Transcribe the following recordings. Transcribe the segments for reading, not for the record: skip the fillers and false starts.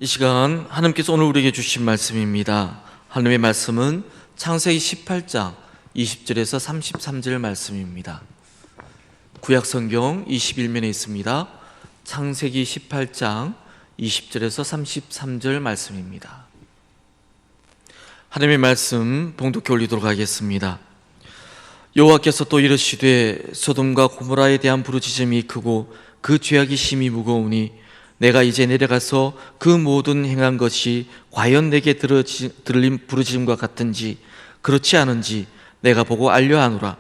이 시간 하나님께서 오늘 우리에게 주신 말씀입니다. 하나님의 말씀은 창세기 18장 20절에서 33절 말씀입니다. 구약성경 21면에 있습니다. 창세기 18장 20절에서 33절 말씀입니다. 하나님의 말씀 봉독해 올리도록 하겠습니다. 여호와께서 또 이르시되 소돔과 고모라에 대한 부르짖음이 크고 그 죄악이 심히 무거우니 내가 이제 내려가서 그 모든 행한 것이 과연 내게 들린 부르짖음과 같은지 그렇지 않은지 내가 보고 알려하노라.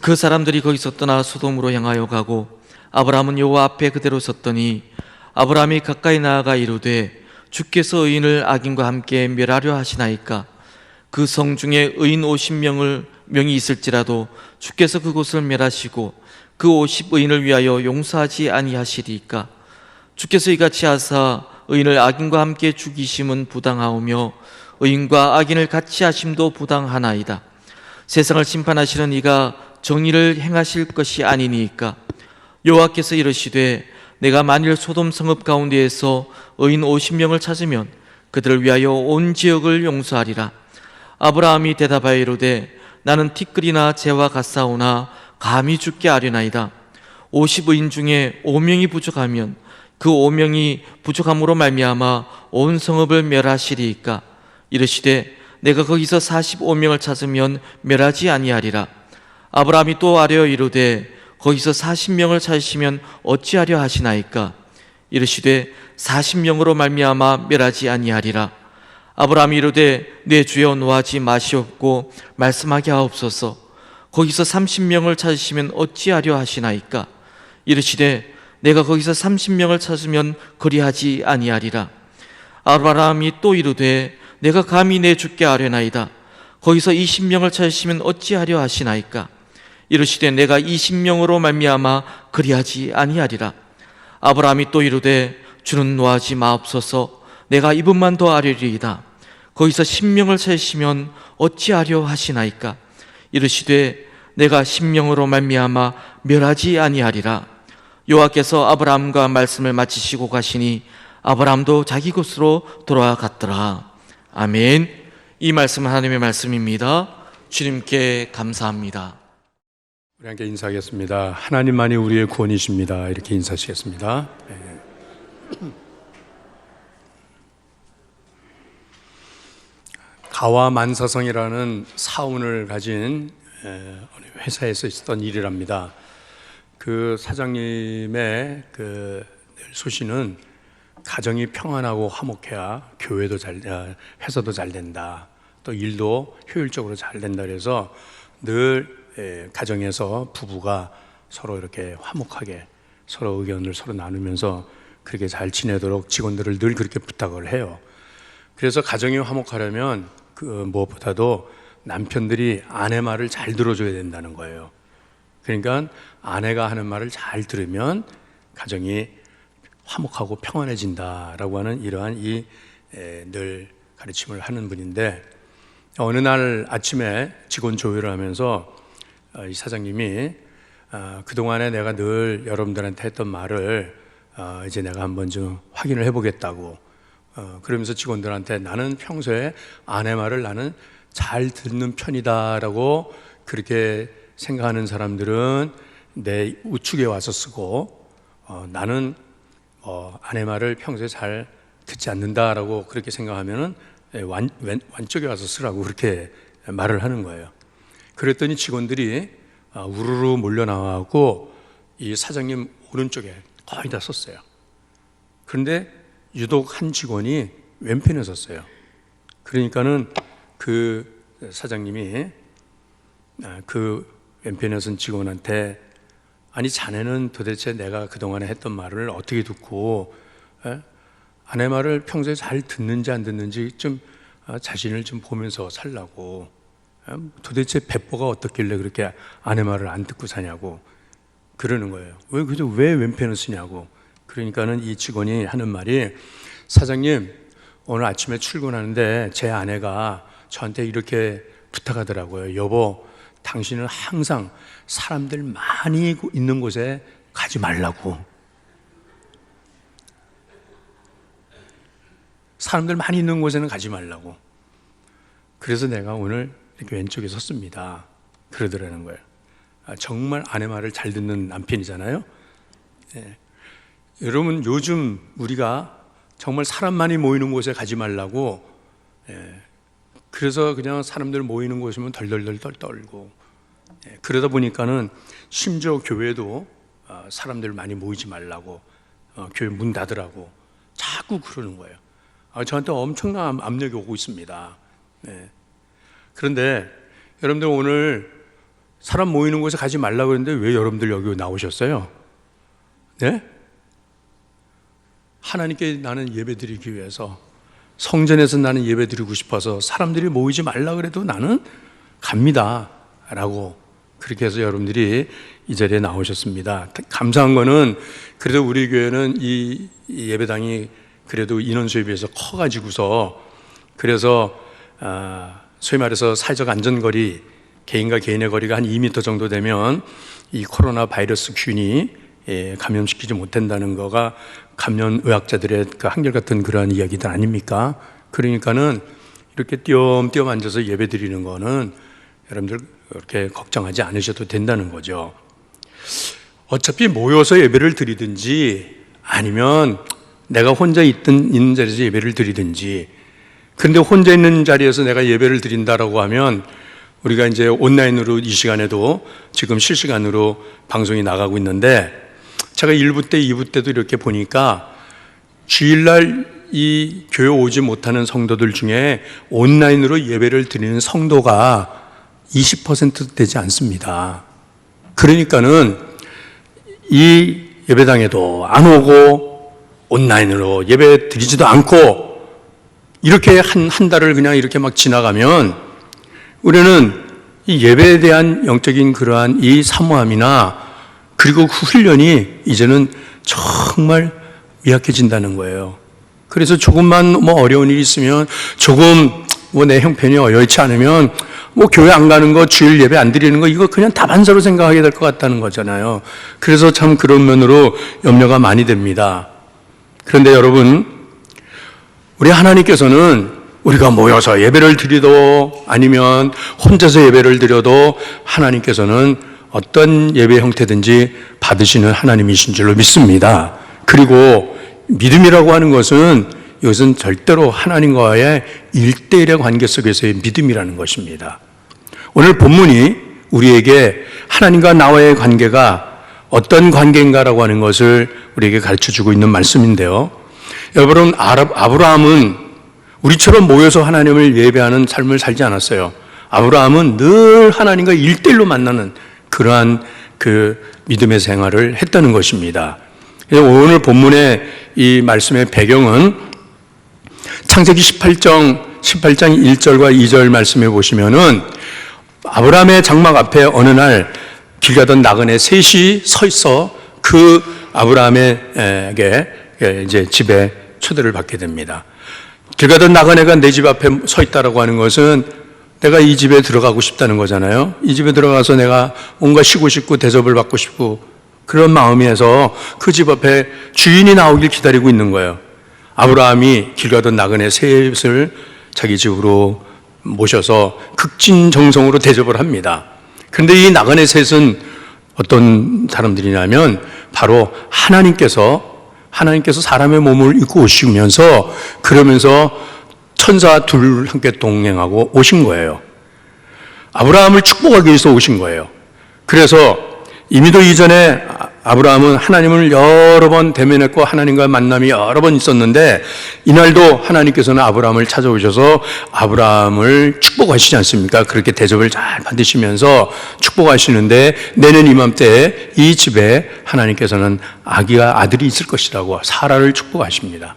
그 사람들이 거기서 떠나 소돔으로 향하여 가고 아브라함은 여호와 앞에 그대로 섰더니 아브라함이 가까이 나아가 이르되 주께서 의인을 악인과 함께 멸하려 하시나이까? 그 성 중에 의인 50명이 있을지라도 주께서 그곳을 멸하시고 그 50의인을 위하여 용서하지 아니하시리이까? 주께서 이같이 하사 의인을 악인과 함께 죽이심은 부당하오며 의인과 악인을 같이 하심도 부당하나이다. 세상을 심판하시는 이가 정의를 행하실 것이 아니니까? 여호와께서 이르시되 내가 만일 소돔 성읍 가운데에서 의인 50명을 찾으면 그들을 위하여 온 지역을 용서하리라. 아브라함이 대답하여 이르되 나는 티끌이나 재와 같사오나 감히 죽게 하려나이다. 50의인 중에 5명이 부족하면 그 5명이 부족함으로 말미암아 온 성읍을 멸하시리이까? 이르시되 내가 거기서 45명을 찾으면 멸하지 아니하리라. 아브라함이 또 아뢰어 이르되 거기서 40명을 찾으시면 어찌하려 하시나이까? 이르시되 40명으로 말미암아 멸하지 아니하리라. 아브라함이 이르되 내 주여 노하지 마시옵고 말씀하게 하옵소서. 거기서 30명을 찾으시면 어찌하려 하시나이까? 이르시되 내가 거기서 30명을 찾으면 그리하지 아니하리라. 아브라함이 또 이르되 내가 감히 내 주께 아뢰나이다. 거기서 20명을 찾으시면 어찌하려 하시나이까? 이르시되 내가 20명으로 말미암아 그리하지 아니하리라. 아브라함이 또 이르되 주는 노하지 마옵소서. 내가 이분만 더 아뢰리이다. 거기서 10명을 찾으시면 어찌하려 하시나이까? 이르시되 내가 10명으로 말미암아 멸하지 아니하리라. 여호와께서 아브라함과 말씀을 마치시고 가시니 아브라함도 자기 곳으로 돌아갔더라. 아멘. 이 말씀은 하나님의 말씀입니다. 주님께 감사합니다. 우리 함께 인사하겠습니다. 하나님만이 우리의 구원이십니다. 이렇게 인사하시겠습니다. 가와만사성이라는 사원을 가진 회사에서 있었던 일이랍니다. 그 사장님의 그 소신은 가정이 평안하고 화목해야 교회도 회사도 잘 된다. 또 일도 효율적으로 잘 된다. 그래서 늘 가정에서 부부가 서로 이렇게 화목하게 서로 의견을 서로 나누면서 그렇게 잘 지내도록 직원들을 늘 그렇게 부탁을 해요. 그래서 가정이 화목하려면 그 무엇보다도 남편들이 아내 말을 잘 들어줘야 된다는 거예요. 그러니까 아내가 하는 말을 잘 들으면 가정이 화목하고 평안해진다라고 하는 이러한 늘 가르침을 하는 분인데, 어느 날 아침에 직원 조회를 하면서 이 사장님이 그동안에 내가 늘 여러분들한테 했던 말을 이제 내가 한번 좀 확인을 해보겠다고 그러면서 직원들한테 나는 평소에 아내 말을 나는 잘 듣는 편이다라고 그렇게 생각하는 사람들은 내 우측에 와서 쓰고 나는 아내 말을 평소에 잘 듣지 않는다라고 그렇게 생각하면은 왼쪽에 와서 쓰라고 그렇게 말을 하는 거예요. 그랬더니 직원들이 우르르 몰려 나와고 이 사장님 오른쪽에 거의 다 썼어요. 그런데 유독 한 직원이 왼편에 섰어요. 그러니까는 그 사장님이 그 왼편에 선 직원한테 아니 자네는 도대체 내가 그동안에 했던 말을 어떻게 듣고 아내 말을 평소에 잘 듣는지 안 듣는지 좀 자신을 좀 보면서 살라고 도대체 배포가 어떻길래 그렇게 아내 말을 안 듣고 사냐고 그러는 거예요. 왜 왼편을 쓰냐고. 그러니까는 이 직원이 하는 말이 사장님 오늘 아침에 출근하는데 제 아내가 저한테 이렇게 부탁하더라고요. 여보, 당신은 항상 사람들 많이 있는 곳에 가지 말라고. 사람들 많이 있는 곳에는 가지 말라고. 그래서 내가 오늘 이렇게 왼쪽에 섰습니다. 그러더라는 거예요. 정말 아내 말을 잘 듣는 남편이잖아요. 예. 여러분, 요즘 우리가 정말 사람 많이 모이는 곳에 가지 말라고, 그래서 그냥 사람들 모이는 곳이면 덜덜덜 떨고, 그러다 보니까는 심지어 교회도 사람들 많이 모이지 말라고, 교회 문 닫으라고 자꾸 그러는 거예요. 저한테 엄청난 압력이 오고 있습니다. 그런데 여러분들, 오늘 사람 모이는 곳에 가지 말라고 그랬는데 왜 여러분들 여기 나오셨어요? 네? 하나님께 나는 예배드리기 위해서, 성전에서 나는 예배드리고 싶어서 사람들이 모이지 말라 그래도 나는 갑니다 라고, 그렇게 해서 여러분들이 이 자리에 나오셨습니다. 감사한 거는 그래도 우리 교회는 이 예배당이 그래도 인원수에 비해서 커가지고서, 그래서 소위 말해서 사회적 안전거리, 개인과 개인의 거리가 한 2m 정도 되면 이 코로나 바이러스 균이 감염시키지 못한다는 거가 감염의학자들의 그 한결같은 그러한 이야기들 아닙니까? 그러니까는 이렇게 띄엄띄엄 앉아서 예배 드리는 거는 여러분들 그렇게 걱정하지 않으셔도 된다는 거죠. 어차피 모여서 예배를 드리든지 아니면 내가 혼자 있는 자리에서 예배를 드리든지, 그런데 혼자 있는 자리에서 내가 예배를 드린다라고 하면, 우리가 이제 온라인으로 이 시간에도 지금 실시간으로 방송이 나가고 있는데, 제가 1부 때 2부 때도 이렇게 보니까 주일날 이 교회 오지 못하는 성도들 중에 온라인으로 예배를 드리는 성도가 20% 되지 않습니다. 그러니까는 이 예배당에도 안 오고 온라인으로 예배 드리지도 않고 이렇게 한 달을 그냥 이렇게 막 지나가면 우리는 이 예배에 대한 영적인 그러한 이 사모함이나 그리고 그 훈련이 이제는 정말 미약해진다는 거예요. 그래서 조금만 뭐 어려운 일이 있으면, 조금 뭐 내 형편이 여의치 않으면 뭐 교회 안 가는 거, 주일 예배 안 드리는 거, 이거 그냥 다반사로 생각하게 될 것 같다는 거잖아요. 그래서 참 그런 면으로 염려가 많이 됩니다. 그런데 여러분, 우리 하나님께서는 우리가 모여서 예배를 드리도 아니면 혼자서 예배를 드려도 하나님께서는 어떤 예배 형태든지 받으시는 하나님이신 줄로 믿습니다. 그리고 믿음이라고 하는 것은, 이것은 절대로 하나님과의 1대1의 관계 속에서의 믿음이라는 것입니다. 오늘 본문이 우리에게 하나님과 나와의 관계가 어떤 관계인가라고 하는 것을 우리에게 가르쳐주고 있는 말씀인데요. 여러분, 아브라함은 우리처럼 모여서 하나님을 예배하는 삶을 살지 않았어요. 아브라함은 늘 하나님과 1대1로 만나는 그러한 그 믿음의 생활을 했다는 것입니다. 오늘 본문의 이 말씀의 배경은 창세기 18장 1절과 2절 말씀에 보시면은, 아브라함의 장막 앞에 어느 날 길 가던 나그네 셋이 서 있어 그 아브라함에게 이제 집에 초대를 받게 됩니다. 길 가던 나그네가 내 집 앞에 서 있다라고 하는 것은 내가 이 집에 들어가고 싶다는 거잖아요. 이 집에 들어가서 내가 뭔가 쉬고 싶고 대접을 받고 싶고 그런 마음에서 그 집 앞에 주인이 나오길 기다리고 있는 거예요. 아브라함이 길 가던 나그네 셋을 자기 집으로 모셔서 극진정성으로 대접을 합니다. 그런데 이 나그네 셋은 어떤 사람들이냐면 바로 하나님께서 사람의 몸을 입고 오시면서, 그러면서 천사 둘 함께 동행하고 오신 거예요. 아브라함을 축복하기 위해서 오신 거예요. 그래서 이미도 이전에 아브라함은 하나님을 여러 번 대면했고 하나님과 만남이 여러 번 있었는데, 이날도 하나님께서는 아브라함을 찾아오셔서 아브라함을 축복하시지 않습니까? 그렇게 대접을 잘 받으시면서 축복하시는데, 내년 이맘때에 이 집에 하나님께서는 아들이 있을 것이라고 사라를 축복하십니다.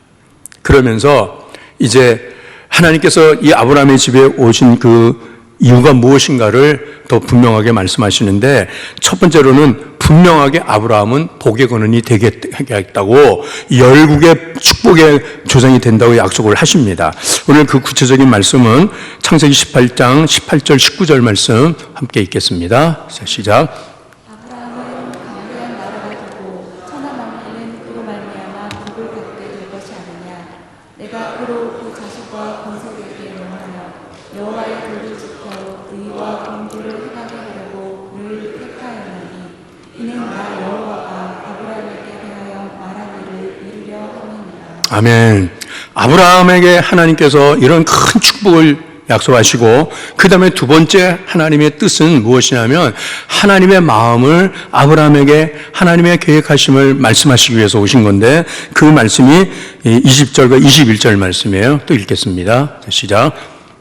그러면서 이제 하나님께서 이 아브라함의 집에 오신 그 이유가 무엇인가를 더 분명하게 말씀하시는데, 첫 번째로는 분명하게 아브라함은 복의 근원이 되겠다고 열국의 축복의 조상이 된다고 약속을 하십니다. 오늘 그 구체적인 말씀은 창세기 18장 18절 19절 말씀 함께 읽겠습니다. 자, 시작. 아브라함은 강대한 나라가 되고 천하 만민은 그로 말미암아 복을 받게 될 것이 아니냐. 내가 그로 그 자식과 건설에게 명하여 여호와의 도를 지켜 의와 공주를 행하게 하려고 를 택하였나니 이는 나 여호와가 아브라함에게 대하여 말한 일을 이루려 함이니라. 아멘. 아브라함에게 하나님께서 이런 큰 축복을 약속하시고 그 다음에 두 번째 하나님의 뜻은 무엇이냐면 하나님의 마음을 아브라함에게 하나님의 계획하심을 말씀하시기 위해서 오신 건데 그 말씀이 20절과 21절 말씀이에요. 또 읽겠습니다. 시작.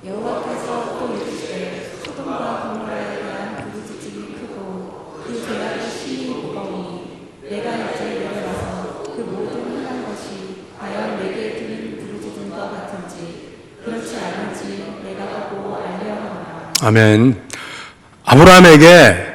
여호와께서 또 이르시되 소돔과 고모라에 대한 부르짖음이 크고 그 죄악의 심히 무거우니 내가 이제 내려와서 그 모든 행한 것이 과연 내게 드린 부르짖음과 같은지 그렇지 않은지 내가 보고 알려 하노라. 아멘. 아브라함에게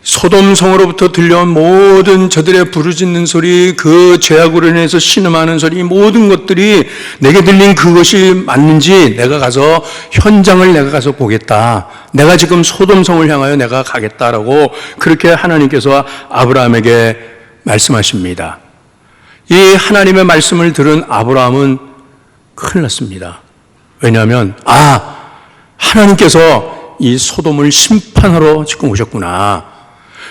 소돔성으로부터 들려온 모든 저들의 부르짖는 소리, 그 죄악으로 인해서 신음하는 소리, 모든 것들이 내게 들린 그것이 맞는지 내가 가서 현장을 내가 가서 보겠다. 내가 지금 소돔성을 향하여 내가 가겠다라고 그렇게 하나님께서 아브라함에게 말씀하십니다. 이 하나님의 말씀을 들은 아브라함은 큰일 났습니다. 왜냐하면 하나님께서 이 소돔을 심판하러 지금 오셨구나.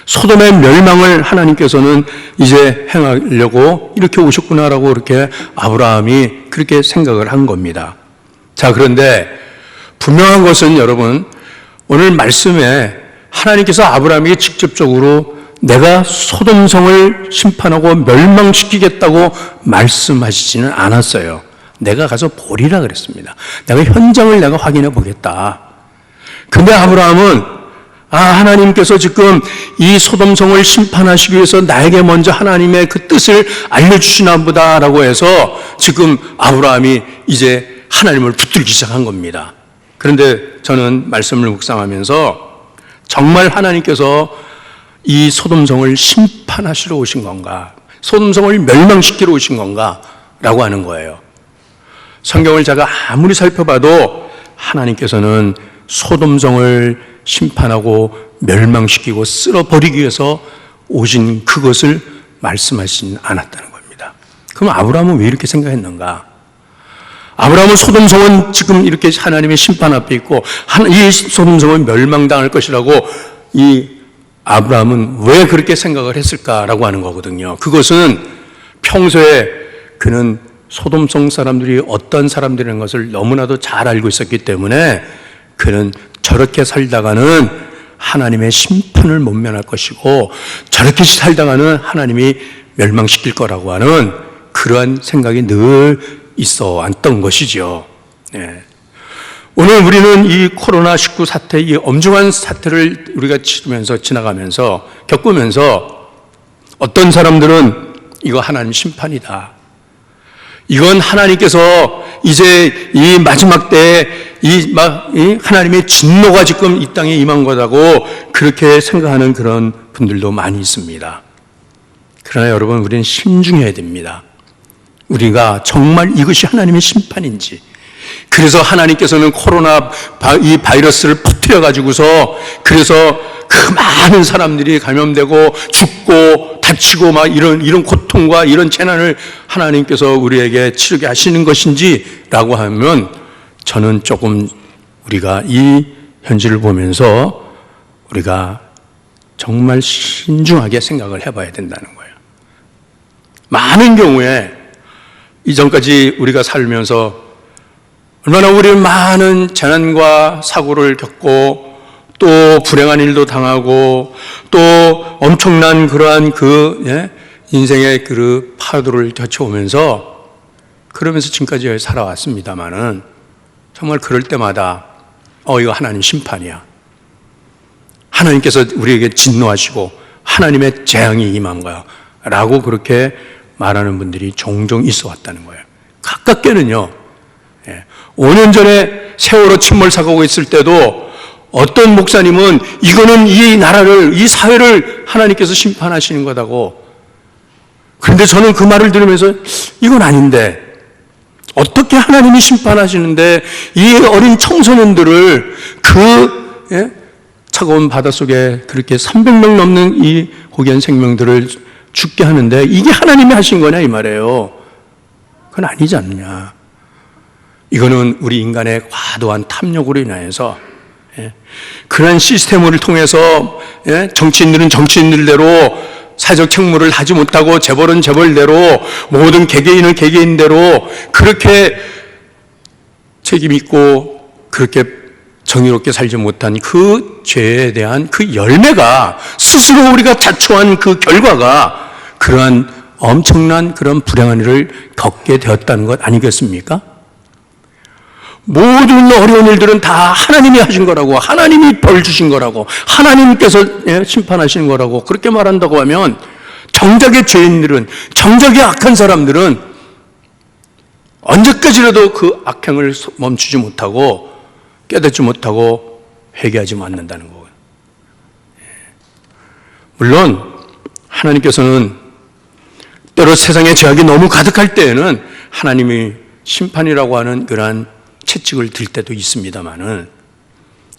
소돔의 멸망을 하나님께서는 이제 행하려고 이렇게 오셨구나라고 그렇게 아브라함이 그렇게 생각을 한 겁니다. 자, 그런데 분명한 것은 여러분, 오늘 말씀에 하나님께서 아브라함에게 직접적으로 내가 소돔성을 심판하고 멸망시키겠다고 말씀하시지는 않았어요. 내가 가서 보리라 그랬습니다. 내가 현장을 내가 확인해 보겠다. 근데 아브라함은 하나님께서 지금 이 소돔성을 심판하시기 위해서 나에게 먼저 하나님의 그 뜻을 알려주시나 보다라고 해서 지금 아브라함이 이제 하나님을 붙들기 시작한 겁니다. 그런데 저는 말씀을 묵상하면서 정말 하나님께서 이 소돔성을 심판하시러 오신 건가? 소돔성을 멸망시키러 오신 건가? 라고 하는 거예요. 성경을 제가 아무리 살펴봐도 하나님께서는 소돔성을 심판하고 멸망시키고 쓸어버리기 위해서 오신 그것을 말씀하시진 않았다는 겁니다. 그럼 아브라함은 왜 이렇게 생각했는가? 아브라함은 소돔성은 지금 이렇게 하나님의 심판 앞에 있고 이 소돔성은 멸망당할 것이라고 이 아브라함은 왜 그렇게 생각을 했을까라고 하는 거거든요. 그것은 평소에 그는 소돔성 사람들이 어떤 사람들이라는 것을 너무나도 잘 알고 있었기 때문에 그는 저렇게 살다가는 하나님의 심판을 못 면할 것이고 저렇게 살다가는 하나님이 멸망시킬 거라고 하는 그러한 생각이 늘 있어 왔던 것이죠. 네. 오늘 우리는 이 코로나19 사태, 이 엄중한 사태를 우리가 지나가면서 겪으면서 어떤 사람들은 이거 하나님 심판이다. 이건 하나님께서 이제 이 마지막 때에 이 하나님의 진노가 지금 이 땅에 임한 거라고 그렇게 생각하는 그런 분들도 많이 있습니다. 그러나 여러분, 우리는 신중해야 됩니다. 우리가 정말 이것이 하나님의 심판인지, 그래서 하나님께서는 코로나 이 바이러스를 퍼뜨려 가지고서 그래서 그 많은 사람들이 감염되고 죽고 다치고 막 이런 고통과 이런 재난을 하나님께서 우리에게 치르게 하시는 것인지라고 하면 저는 조금 우리가 이 현실을 보면서 우리가 정말 신중하게 생각을 해봐야 된다는 거예요. 많은 경우에 이전까지 우리가 살면서 얼마나 우리는 많은 재난과 사고를 겪고 또 불행한 일도 당하고 또 엄청난 그러한 인생의 그 파도를 거쳐오면서 그러면서 지금까지 살아왔습니다만은 정말 그럴 때마다 이거 하나님 심판이야. 하나님께서 우리에게 진노하시고 하나님의 재앙이 임한 거야 라고 그렇게 말하는 분들이 종종 있어 왔다는 거예요. 가깝게는요, 5년 전에 세월호 침몰 사고가 있을 때도 어떤 목사님은 이거는 이 나라를, 이 사회를 하나님께서 심판하시는 거다고. 그런데 저는 그 말을 들으면서 이건 아닌데, 어떻게 하나님이 심판하시는데 이 어린 청소년들을 차가운 바닷속에 그렇게 300명 넘는 이 고귀한 생명들을 죽게 하는데 이게 하나님이 하신 거냐 이 말이에요. 그건 아니지 않느냐. 이거는 우리 인간의 과도한 탐욕으로 인하여서 그런 시스템을 통해서 정치인들은 정치인들대로 사회적 책무를 하지 못하고 재벌은 재벌대로 모든 개개인은 개개인대로 그렇게 책임 있고 그렇게 정의롭게 살지 못한 그 죄에 대한 그 열매가 스스로 우리가 자초한 그 결과가 그러한 엄청난 그런 불행한 일을 겪게 되었다는 것 아니겠습니까? 모든 어려운 일들은 다 하나님이 하신 거라고, 하나님이 벌 주신 거라고, 하나님께서 심판하시는 거라고 그렇게 말한다고 하면 정작의 죄인들은, 정작의 악한 사람들은 언제까지라도 그 악행을 멈추지 못하고 깨닫지 못하고 회개하지 않는다는 거예요. 물론 하나님께서는 때로 세상의 죄악이 너무 가득할 때에는 하나님이 심판이라고 하는 그러한 채찍을 들 때도 있습니다만은,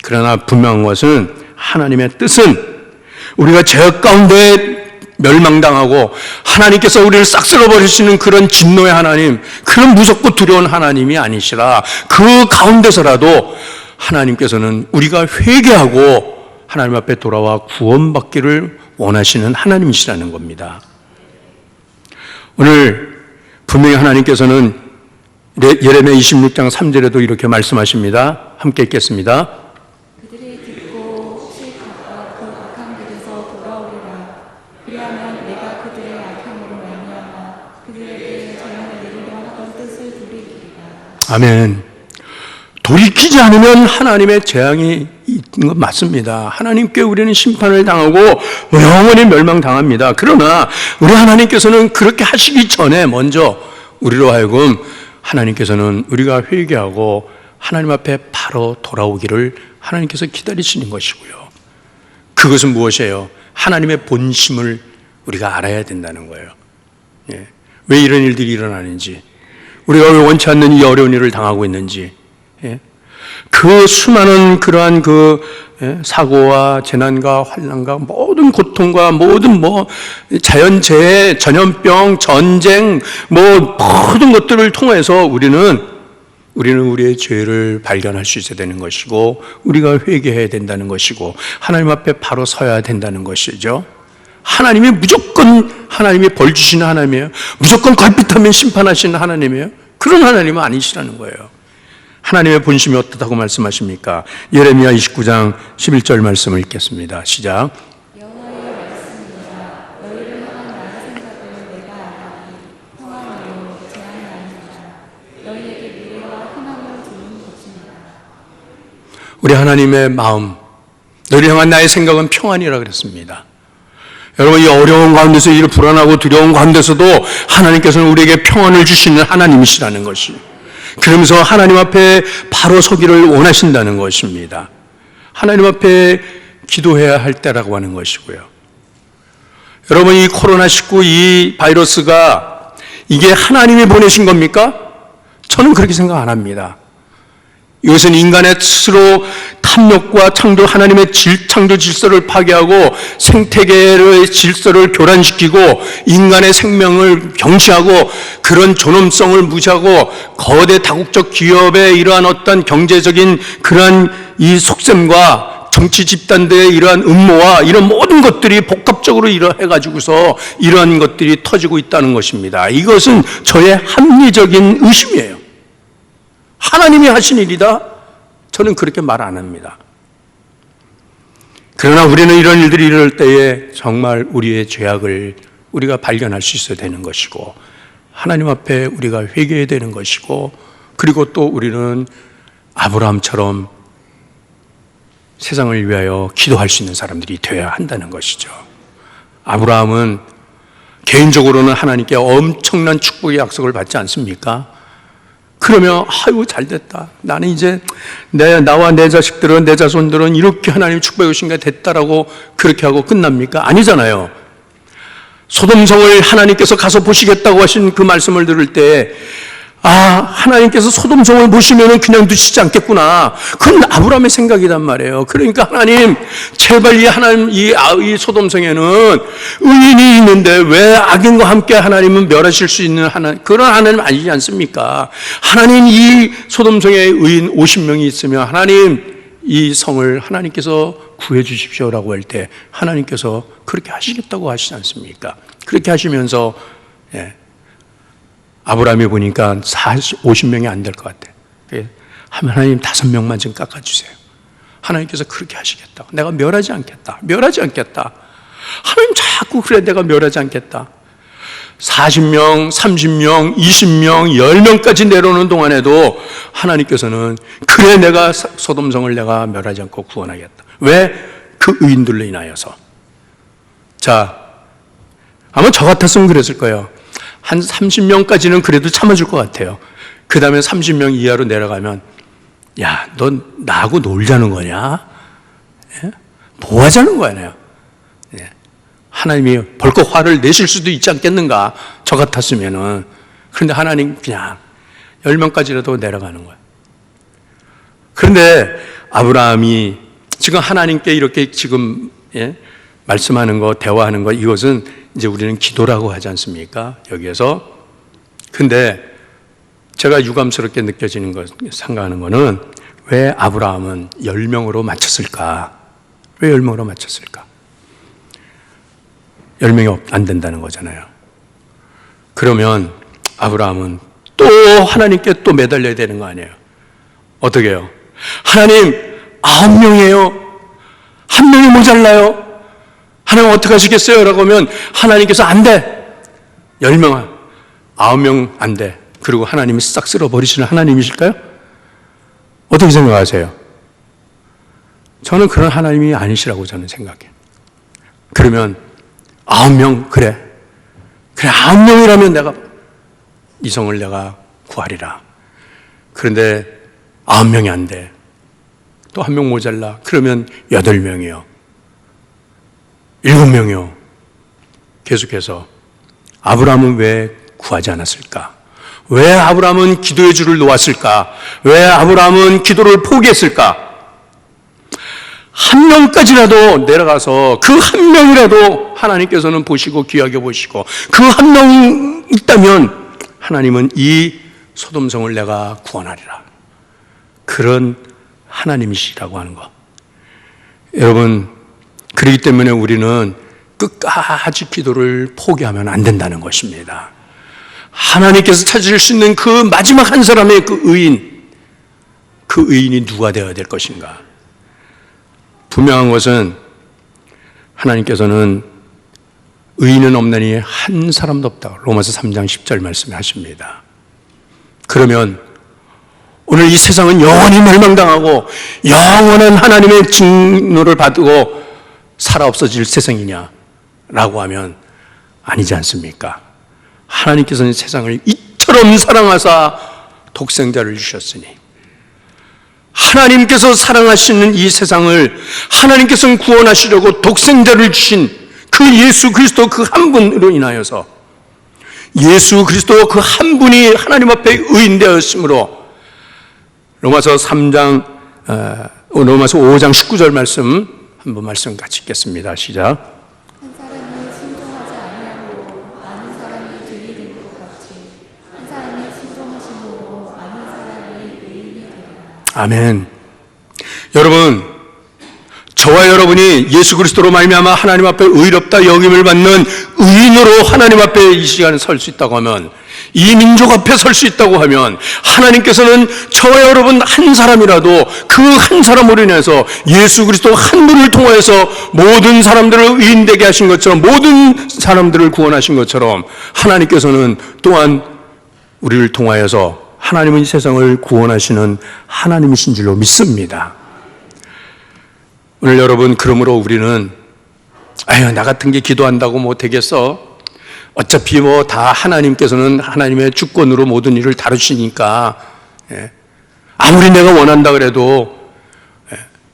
그러나 분명한 것은 하나님의 뜻은 우리가 죄악 가운데 멸망당하고 하나님께서 우리를 싹 쓸어버리시는 그런 진노의 하나님, 그런 무섭고 두려운 하나님이 아니시라 그 가운데서라도 하나님께서는 우리가 회개하고 하나님 앞에 돌아와 구원받기를 원하시는 하나님이시라는 겁니다. 오늘 분명히 하나님께서는 예레미야 26장 3절에도 이렇게 말씀하십니다. 함께 읽겠습니다. 그들이 듣고 실각과 그 악한 길에서 돌아오리라. 그리하면 내가 그들의 악함으로 말미암아 그들에게 재앙을 내리려 하던 뜻을 돌이키리라. 아멘. 돌이키지 않으면 하나님의 재앙이 있는 건 맞습니다. 하나님께 우리는 심판을 당하고 영원히 멸망당합니다. 그러나 우리 하나님께서는 그렇게 하시기 전에 먼저 우리로 하여금 하나님께서는 우리가 회개하고 하나님 앞에 바로 돌아오기를 하나님께서 기다리시는 것이고요. 그것은 무엇이에요? 하나님의 본심을 우리가 알아야 된다는 거예요. 왜 이런 일들이 일어나는지, 우리가 왜 원치 않는 이 어려운 일을 당하고 있는지, 그 수많은 그러한 그 사고와 재난과 환난과 모든 고통과 모든 자연재해, 전염병, 전쟁, 모든 것들을 통해서 우리는 우리의 죄를 발견할 수 있어야 되는 것이고, 우리가 회개해야 된다는 것이고, 하나님 앞에 바로 서야 된다는 것이죠. 하나님이 무조건 하나님이 벌 주시는 하나님이에요. 무조건 걸핏하면 심판하시는 하나님이에요. 그런 하나님은 아니시라는 거예요. 하나님의 본심이 어떻다고 말씀하십니까? 예레미야 29장 11절 말씀을 읽겠습니다. 시작. 여호와의 말씀이라. 너희를 향한 나의 생각을 내가 아나니 평안으로 재앙이 아니라 너희에게 미래와 희망을 주는 것입니다. 우리 하나님의 마음, 너희를 향한 나의 생각은 평안이라 그랬습니다. 여러분, 이 어려운 가운데서, 이 불안하고 두려운 가운데서도 하나님께서는 우리에게 평안을 주시는 하나님이시라는 것이, 그러면서 하나님 앞에 바로 서기를 원하신다는 것입니다. 하나님 앞에 기도해야 할 때라고 하는 것이고요. 여러분, 이 코로나19 이 바이러스가 이게 하나님이 보내신 겁니까? 저는 그렇게 생각 안 합니다. 이것은 인간의 스스로 탐욕과 하나님의 창조 질서를 파괴하고 생태계의 질서를 교란시키고 인간의 생명을 경시하고 그런 존엄성을 무시하고 거대 다국적 기업의 이러한 어떤 경제적인 그러한 이 속셈과 정치 집단들의 이러한 음모와 이런 모든 것들이 복합적으로 해가지고서 이러한 것들이 터지고 있다는 것입니다. 이것은 저의 합리적인 의심이에요. 하나님이 하신 일이다? 저는 그렇게 말 안 합니다. 그러나 우리는 이런 일들이 일어날 때에 정말 우리의 죄악을 우리가 발견할 수 있어야 되는 것이고, 하나님 앞에 우리가 회개해야 되는 것이고, 그리고 또 우리는 아브라함처럼 세상을 위하여 기도할 수 있는 사람들이 되어야 한다는 것이죠. 아브라함은 개인적으로는 하나님께 엄청난 축복의 약속을 받지 않습니까? 그러면 아유 잘됐다. 나는 이제 나와 내 자식들은, 내 자손들은 이렇게 하나님 축복해 주신 게 됐다라고 그렇게 하고 끝납니까? 아니잖아요. 소돔성을 하나님께서 가서 보시겠다고 하신 그 말씀을 들을 때 하나님께서 소돔성을 보시면은 그냥 두시지 않겠구나. 그건 아브라함의 생각이란 말이에요. 그러니까 하나님, 제발 이 소돔성에는 의인이 있는데 왜 악인과 함께 하나님은 멸하실 수 있는 그런 하나님 아니지 않습니까? 하나님, 이 소돔성에 의인 50명이 있으면 하나님, 이 성을 하나님께서 구해 주십시오라고 할 때 하나님께서 그렇게 하시겠다고 하시지 않습니까? 그렇게 하시면서 아브라함이 보니까 50명이 안 될 것 같아. 하나님 5명만 좀 깎아주세요. 하나님께서 그렇게 하시겠다. 내가 멸하지 않겠다. 하나님 자꾸 그래, 내가 멸하지 않겠다. 40명, 30명, 20명, 10명까지 내려오는 동안에도 하나님께서는 그래, 내가 소돔성을 내가 멸하지 않고 구원하겠다. 왜? 그 의인들로 인하여서. 자, 아마 저 같았으면 그랬을 거예요. 한 30명까지는 그래도 참아줄 것 같아요. 그 다음에 30명 이하로 내려가면, 야, 넌 나하고 놀자는 거냐? 뭐 하자는 거야, 내가? 하나님이 벌컥 화를 내실 수도 있지 않겠는가? 저 같았으면은. 그런데 하나님 그냥 10명까지라도 내려가는 거야. 그런데 아브라함이 지금 하나님께 이렇게 지금 말씀하는 거, 대화하는 거, 이것은 이제 우리는 기도라고 하지 않습니까? 여기에서. 근데 제가 유감스럽게 느껴지는 것, 생각하는 거는 왜 아브라함은 10명으로 맞췄을까? 왜 10명으로 맞췄을까? 10명이 안 된다는 거잖아요. 그러면 아브라함은 또 하나님께 또 매달려야 되는 거 아니에요? 어떻게 해요? 하나님, 9명이에요. 1명이 모자라요. 하나님 어떻게 하시겠어요? 라고 하면 하나님께서 안 돼. 10명, 9명 안 돼. 그리고 하나님이 싹 쓸어버리시는 하나님이실까요? 어떻게 생각하세요? 저는 그런 하나님이 아니시라고 저는 생각해요. 그러면 9명, 그래 9명이라면 내가 이 성을 내가 구하리라. 그런데 9명이 안 돼. 또 1명 모자라. 그러면 8명이요. 7명이요. 계속해서 아브라함은 왜 구하지 않았을까? 왜 아브라함은 기도의 줄을 놓았을까? 왜 아브라함은 기도를 포기했을까? 1명까지라도 내려가서 그 1명이라도 하나님께서는 보시고 귀하게 보시고 그 1명 있다면 하나님은 이 소돔성을 내가 구원하리라. 그런 하나님이시라고 하는 것. 여러분, 그렇기 때문에 우리는 끝까지 기도를 포기하면 안 된다는 것입니다. 하나님께서 찾으실 수 있는 그 마지막 한 사람의 그 의인이 누가 되어야 될 것인가? 분명한 것은 하나님께서는 의인은 없나니 한 사람도 없다. 로마서 3장 10절 말씀을 하십니다. 그러면 오늘 이 세상은 영원히 멸망당하고 영원한 하나님의 진노를 받고 살아 없어질 세상이냐? 라고 하면 아니지 않습니까? 하나님께서는 세상을 이처럼 사랑하사 독생자를 주셨으니 하나님께서 사랑하시는 이 세상을 하나님께서는 구원하시려고 독생자를 주신 그 예수 그리스도 그 한 분으로 인하여서 예수 그리스도 그 한 분이 하나님 앞에 의인되었으므로 로마서 5장 19절 말씀 한번 말씀 같이 읽겠습니다. 시작. 한 사람이 순종하지 아니하므로 많은 사람이 죄인이 된 것 같이 한 사람이 순종하심으로 많은 사람이 의인이 되리라. 아멘. 여러분, 저와 여러분이 예수 그리스도로 말미암아 하나님 앞에 의롭다 여김을 받는 의인으로 하나님 앞에 이 시간에 설 수 있다고 하면, 이 민족 앞에 설 수 있다고 하면 하나님께서는 저와 여러분 한 사람이라도 그 한 사람으로 인해서 예수 그리스도 한 분을 통하여서 모든 사람들을 의인되게 하신 것처럼, 모든 사람들을 구원하신 것처럼 하나님께서는 또한 우리를 통하여서 하나님은 이 세상을 구원하시는 하나님이신 줄로 믿습니다. 오늘 여러분, 그러므로 우리는 나 같은 게 기도한다고 뭐 되겠어? 어차피 뭐 다 하나님께서는 하나님의 주권으로 모든 일을 다루시니까 아무리 내가 원한다 그래도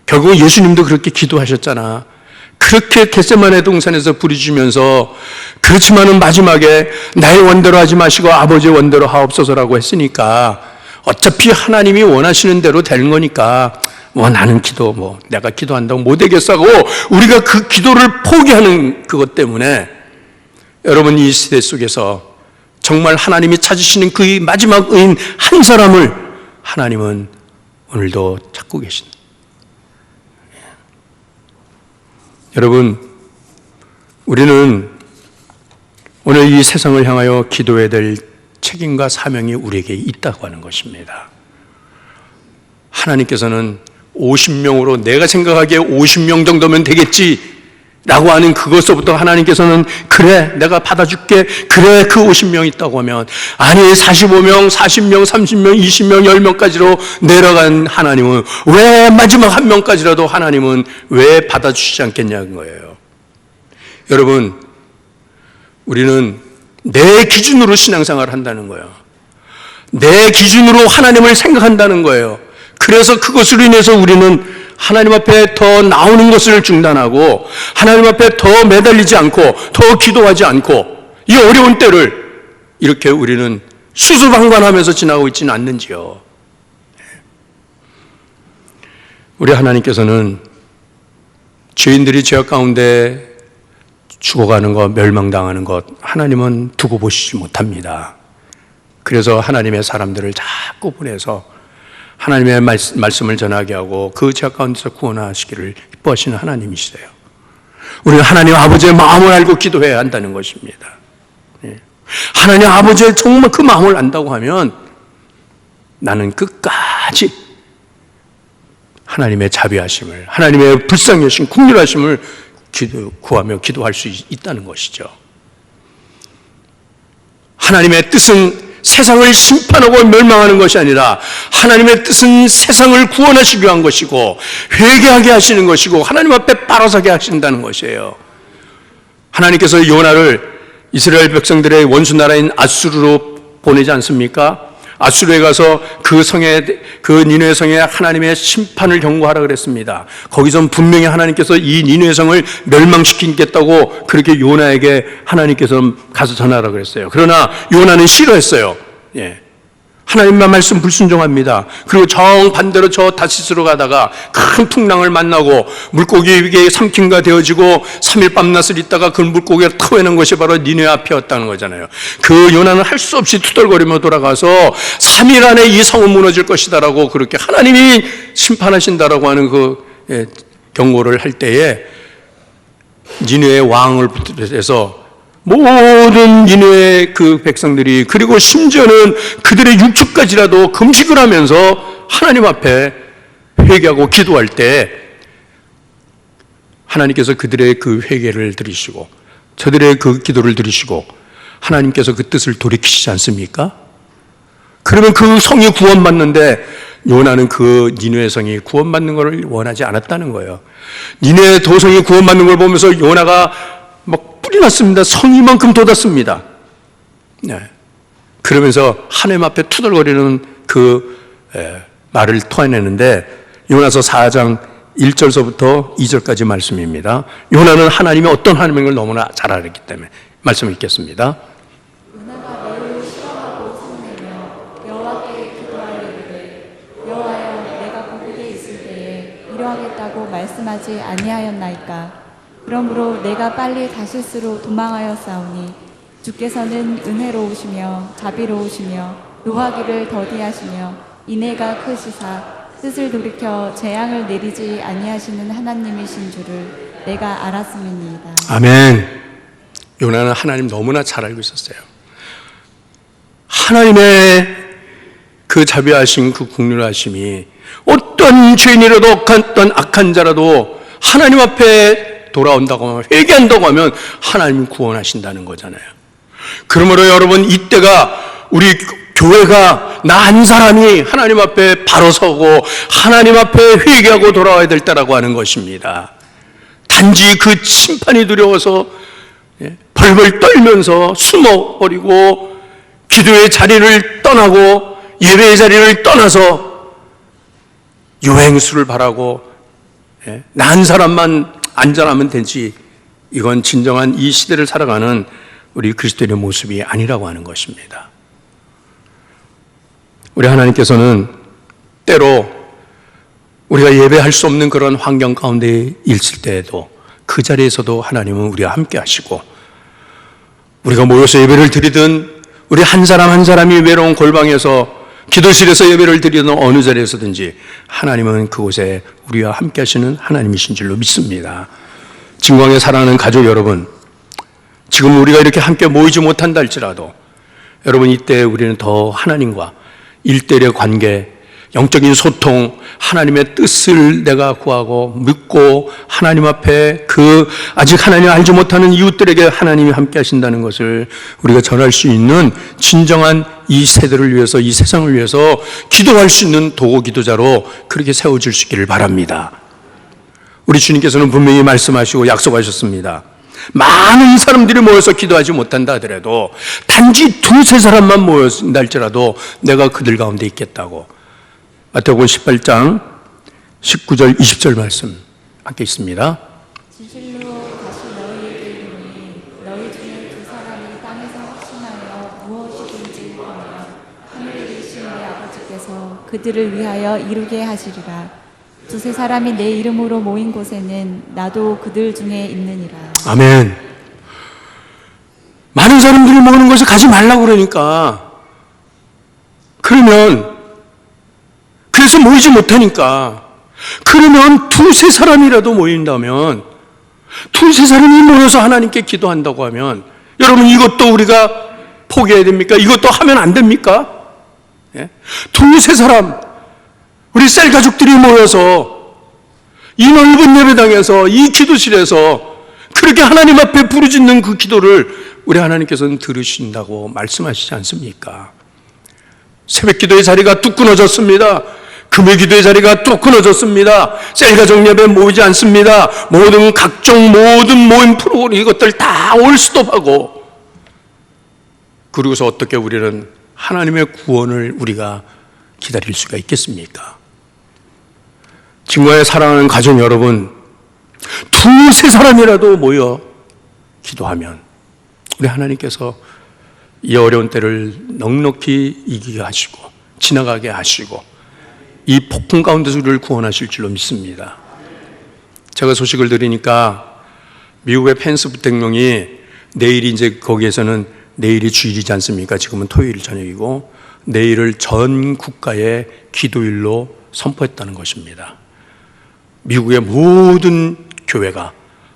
결국 예수님도 그렇게 기도하셨잖아. 그렇게 겟세마네 동산에서 부르짖으면서 그렇지만은 마지막에 나의 원대로 하지 마시고 아버지의 원대로 하옵소서라고 했으니까 어차피 하나님이 원하시는 대로 되는 거니까 나는 기도 내가 기도한다고 못 되겠어 하고 우리가 그 기도를 포기하는 그것 때문에 여러분 이 시대 속에서 정말 하나님이 찾으시는 그 마지막 의인 한 사람을 하나님은 오늘도 찾고 계신다. 여러분, 우리는 오늘 이 세상을 향하여 기도해야 될 책임과 사명이 우리에게 있다고 하는 것입니다. 하나님께서는 50명으로 내가 생각하기에 50명 정도면 되겠지 라고 하는 그것서부터 하나님께서는 그래 내가 받아줄게 그래 그 50명 있다고 하면 아니 45명, 40명, 30명, 20명, 10명까지로 내려간 하나님은 왜 마지막 한 명까지라도 하나님은 왜 받아주시지 않겠냐는 거예요. 여러분, 우리는 내 기준으로 신앙생활을 한다는 거예요. 내 기준으로 하나님을 생각한다는 거예요. 그래서 그것으로 인해서 우리는 하나님 앞에 더 나오는 것을 중단하고 하나님 앞에 더 매달리지 않고 더 기도하지 않고 이 어려운 때를 이렇게 우리는 수수방관하면서 지나고 있지는 않는지요. 우리 하나님께서는 죄인들이 죄악 가운데 죽어가는 것, 멸망당하는 것 하나님은 두고 보시지 못합니다. 그래서 하나님의 사람들을 자꾸 보내서 하나님의 말씀을 전하게 하고 그 죄악 가운데서 구원하시기를 기뻐하시는 하나님이시세요. 우리는 하나님 아버지의 마음을 알고 기도해야 한다는 것입니다. 하나님 아버지의 정말 그 마음을 안다고 하면 나는 끝까지 하나님의 자비하심을, 하나님의 불쌍하심, 긍휼하심을 구하며 기도할 수 있다는 것이죠. 하나님의 뜻은 세상을 심판하고 멸망하는 것이 아니라 하나님의 뜻은 세상을 구원하시기 위한 것이고 회개하게 하시는 것이고 하나님 앞에 바로서게 하신다는 것이에요. 하나님께서 요나를 이스라엘 백성들의 원수 나라인 아수르로 보내지 않습니까? 아수르에 가서 그 성에, 그 니느웨 성에 하나님의 심판을 경고하라 그랬습니다. 거기선 분명히 하나님께서 이 니느웨 성을 멸망시키겠다고 그렇게 요나에게 하나님께서 가서 전하라 그랬어요. 그러나 요나는 싫어했어요. 하나님만 말씀 불순종합니다. 그리고 정반대로 저 다시스로 가다가 큰 풍랑을 만나고 물고기에게 삼킨가 되어지고 3일 밤낮을 있다가 그 물고기가 터내는 것이 바로 니느웨 앞이었다는 거잖아요. 그 요나는 할 수 없이 투덜거리며 돌아가서 3일 안에 이 성은 무너질 것이다라고 그렇게 하나님이 심판하신다라고 하는 그 경고를 할 때에 니느웨 왕을 비롯해서 모든 니느웨 그 백성들이 그리고 심지어는 그들의 육축까지라도 금식을 하면서 하나님 앞에 회개하고 기도할 때 하나님께서 그들의 그 회개를 들으시고 저들의 그 기도를 들으시고 하나님께서 그 뜻을 돌이키시지 않습니까? 그러면 그 성이 구원받는데 요나는 그 니느웨 성이 구원받는 것을 원하지 않았다는 거예요. 니느웨 도성이 구원받는 걸 보면서 요나가 막 뿔이 났습니다. 성이만큼 돋았습니다. 그러면서 하나님 앞에 투덜거리는 그 말을 토해내는데 요나서 4장 1절서부터 2절까지 말씀입니다. 요나는 하나님이 어떤 하나님인 걸 너무나 잘 알았기 때문에 말씀 읽겠습니다. 요나가 매우 싫어하고 성내며 여호와께 기도하려되 여호와여 내가 고국에 있을 때에 이러하겠다고 말씀하지 아니하였나이까. 그러므로 내가 빨리 다시스로 도망하여 싸우니 주께서는 은혜로우시며 자비로우시며 노하기를 더디하시며 인애가 크시사 뜻을 돌이켜 재앙을 내리지 아니하시는 하나님이신 줄을 내가 알았음이니이다. 아멘. 요나는 하나님 너무나 잘 알고 있었어요. 하나님의 그 자비하심, 그 긍휼하심이 어떤 죄인이라도 어떤 악한 자라도 하나님 앞에 돌아온다고 하면 회개한다고 하면 하나님이 구원하신다는 거잖아요. 그러므로 여러분 이때가 우리 교회가 나 한 사람이 하나님 앞에 바로 서고 하나님 앞에 회개하고 돌아와야 될 때라고 하는 것입니다. 단지 그 심판이 두려워서 벌벌 떨면서 숨어버리고 기도의 자리를 떠나고 예배의 자리를 떠나서 유행수를 바라고 난 사람만 안전하면 되지, 이건 진정한 이 시대를 살아가는 우리 그리스도인의 모습이 아니라고 하는 것입니다. 우리 하나님께서는 때로 우리가 예배할 수 없는 그런 환경 가운데 있을 때에도 그 자리에서도 하나님은 우리와 함께 하시고, 우리가 모여서 예배를 드리든 우리 한 사람 한 사람이 외로운 골방에서 기도실에서 예배를 드리든 어느 자리에서든지 하나님은 그곳에 우리와 함께 하시는 하나님이신 줄로 믿습니다. 진광에 사랑하는 가족 여러분, 지금 우리가 이렇게 함께 모이지 못한다 할지라도 여러분, 이때 우리는 더 하나님과 일대일의 관계, 영적인 소통, 하나님의 뜻을 내가 구하고 묻고 하나님 앞에 아직 하나님을 알지 못하는 이웃들에게 하나님이 함께 하신다는 것을 우리가 전할 수 있는 진정한 이 세대를 위해서, 이 세상을 위해서 기도할 수 있는 도구 기도자로 그렇게 세워질 수 있기를 바랍니다. 우리 주님께서는 분명히 말씀하시고 약속하셨습니다. 많은 사람들이 모여서 기도하지 못한다 하더라도 단지 두세 사람만 모였다 할지라도 내가 그들 가운데 있겠다고. 마태복음 18장 19절 20절 말씀 함께 있습니다. 진실로 다시 너희에게 이르노니 너희 중에 두 사람이 땅에서 확신하여 무엇이든지 구하면 하늘에 계신 내 아버지께서 그들을 위하여 이루게 하시리라. 두세 사람이 내 이름으로 모인 곳에는 나도 그들 중에 있느니라. 아멘. 많은 사람들이 모이는 곳에 가지 말라고 그러니까, 그래서 모이지 못하니까, 그러면 두세 사람이라도 모인다면, 두세 사람이 모여서 하나님께 기도한다고 하면, 여러분, 이것도 우리가 포기해야 됩니까? 이것도 하면 안 됩니까? 예? 두세 사람, 우리 셀 가족들이 모여서 이 넓은 예배당에서, 이 기도실에서 그렇게 하나님 앞에 부르짖는 그 기도를 우리 하나님께서는 들으신다고 말씀하시지 않습니까? 새벽 기도의 자리가 뚝 끊어졌습니다. 금요 기도의 자리가 뚝 끊어졌습니다. 셀가족 예배 모이지 않습니다. 각종 모임 프로그램 이것들 다 올스톱하고, 그리고서 어떻게 우리는 하나님의 구원을 우리가 기다릴 수가 있겠습니까? 진과에 사랑하는 가족 여러분, 두세 사람이라도 모여 기도하면 우리 하나님께서 이 어려운 때를 넉넉히 이기게 하시고 지나가게 하시고 이 폭풍 가운데서 우리를 구원하실 줄로 믿습니다. 제가 소식을 들으니까 미국의 펜스 부통령이 내일이 이제 거기에서는 내일이 주일이지 않습니까? 지금은 토요일 저녁이고 내일을 전 국가의 기도일로 선포했다는 것입니다. 미국의 모든 교회가,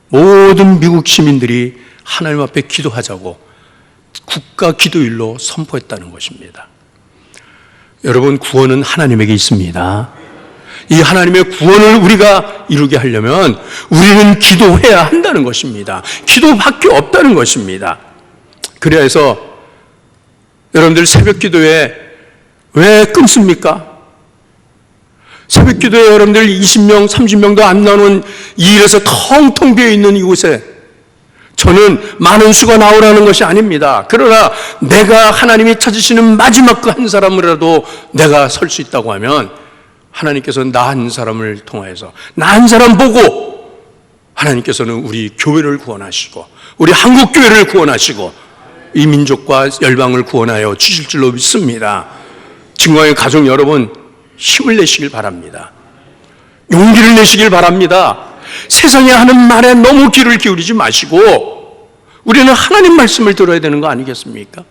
모든 미국 시민들이 하나님 앞에 기도하자고 국가 기도일로 선포했다는 것입니다. 여러분, 구원은 하나님에게 있습니다. 이 하나님의 구원을 우리가 이루게 하려면 우리는 기도해야 한다는 것입니다. 기도밖에 없다는 것입니다. 그래야 해서 여러분들 새벽 기도에 왜 끊습니까? 새벽 기도에 여러분들 20명, 30명도 안 나오는 이 일에서 텅텅 비어 있는 이곳에 저는 많은 수가 나오라는 것이 아닙니다. 그러나 내가 하나님이 찾으시는 마지막 그 한 사람이라도 내가 설 수 있다고 하면 하나님께서는 나 한 사람을 통하여서 나 한 사람 보고 하나님께서는 우리 교회를 구원하시고 우리 한국 교회를 구원하시고 이 민족과 열방을 구원하여 주실 줄로 믿습니다. 진광의 가족 여러분, 힘을 내시길 바랍니다. 용기를 내시길 바랍니다. 세상에 하는 말에 너무 귀를 기울이지 마시고 우리는 하나님 말씀을 들어야 되는 거 아니겠습니까?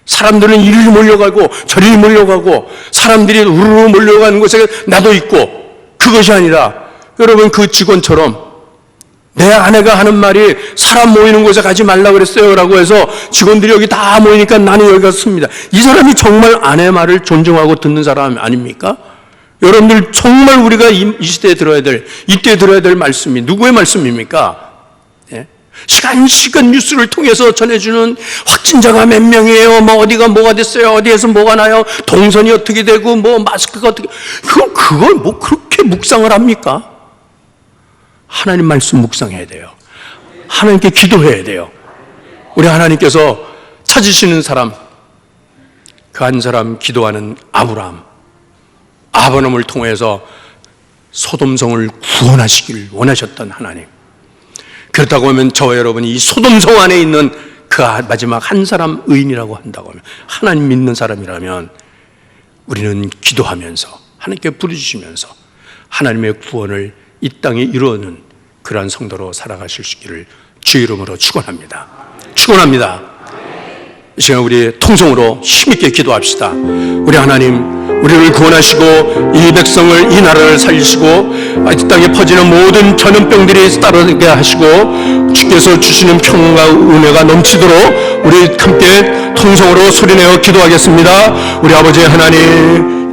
사람들은 이리 몰려가고 저리 몰려가고 사람들이 우르르 몰려가는 곳에 나도 있고, 그것이 아니라 여러분 그 직원처럼 내 아내가 하는 말이 사람 모이는 곳에 가지 말라 그랬어요 라고 해서 직원들이 여기 다 모이니까 나는 여기 갔습니다. 이 사람이 정말 아내 말을 존중하고 듣는 사람 아닙니까? 여러분들 정말 우리가 이 시대에 들어야 될, 이때에 들어야 될 말씀이 누구의 말씀입니까? 예? 시간 뉴스를 통해서 전해주는 확진자가 몇 명이에요, 어디가 뭐가 됐어요, 어디에서 뭐가 나요, 동선이 어떻게 되고 마스크가 어떻게, 그걸 그렇게 묵상을 합니까? 하나님 말씀 묵상해야 돼요. 하나님께 기도해야 돼요. 우리 하나님께서 찾으시는 사람, 그 한 사람 기도하는 아브라함을 통해서 소돔성을 구원하시길 원하셨던 하나님. 그렇다고 하면 저와 여러분이 이 소돔성 안에 있는 그 마지막 한 사람 의인이라고 한다고 하면, 하나님 믿는 사람이라면 우리는 기도하면서 하나님께 부르짖으면서 하나님의 구원을 이 땅에 이루어는 그러한 성도로 살아가실 수 있기를 주의 이름으로 축원합니다. 이 시간 우리 통성으로 힘있게 기도합시다. 우리 하나님, 우리를 구원하시고 이 백성을, 이 나라를 살리시고 이 땅에 퍼지는 모든 전염병들이 따르게 하시고 주께서 주시는 평안과 은혜가 넘치도록 우리 함께 통성으로 소리내어 기도하겠습니다. 우리 아버지 하나님,